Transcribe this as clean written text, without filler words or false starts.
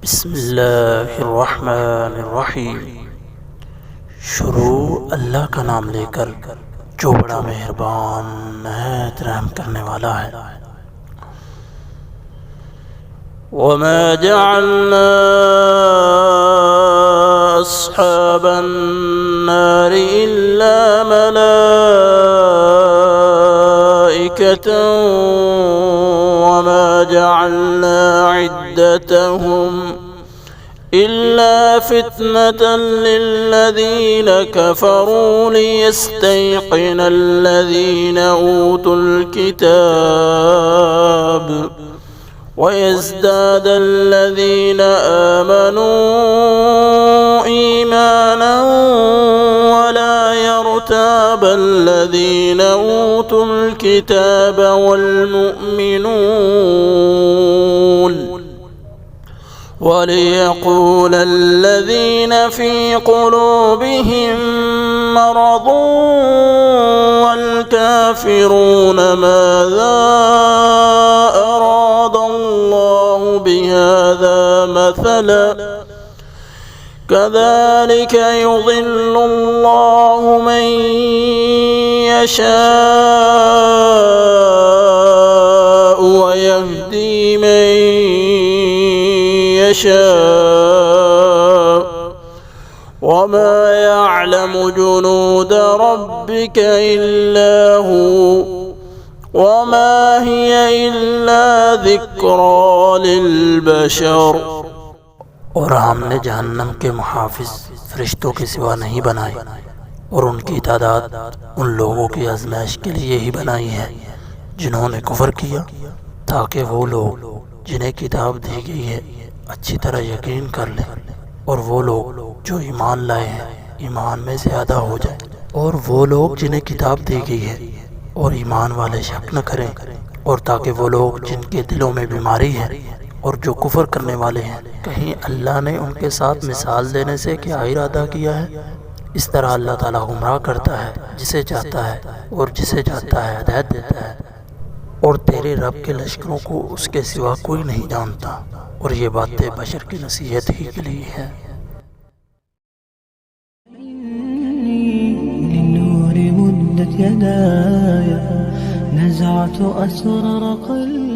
बिस्मिल्लाहिर्रहमानिर्रहीम। शुरू अल्लाह का नाम लेकर जो बड़ा मेहरबान नहायत रहम करने वाला है। वमा जअलना अस्हाबन नारि इल्ला मलाइकतन वमा जअलना इद्दतहुम इल्ला फितनतन लिल्लज़ीन कफ़रू लियस्तयक़िनल लज़ीन ऊतुल किताब वयज़्दाद الذين آمنوا إيمانا ولا يرتاب الذين أوتوا الكتاب والمؤمنون وليقول الذين في قلوبهم مرض والكافرون ماذا أراد الله بهذا مثلا كذلك يضل الله من يشاء ويهدي من يشاء وما يعلم جنود ربك إلا هو وما هي إلا ذكرى للبشر। और हमने जहन्नम के मुहाफिज फरिश्तों के सिवा नहीं बनाए और उनकी तादाद उन लोगों की आजमाइश के लिए ही बनाई है जिन्होंने कुफ्र किया, ताकि वो लोग जिन्हें किताब दी गई है अच्छी तरह यकीन कर लें और वो लोग जो ईमान लाए हैं ईमान में ज़्यादा हो जाए, और वो लोग जिन्हें किताब दी गई है और ईमान वाले शक न करें, और ताकि वो लोग जिनके दिलों में बीमारी है और जो कुफ्र करने वाले हैं कहीं अल्लाह ने उनके साथ मिसाल देने से क्या इरादा किया है। इस तरह अल्लाह ताला गुमराह करता है जिसे चाहता है और जिसे चाहता है हिदायत देता है, और तेरे रब के लश्करों को उसके सिवा कोई नहीं जानता, और ये बातें बशर की नसीहत ही के लिए हैं। للنور مدت يداي نزعت أسرار قلبي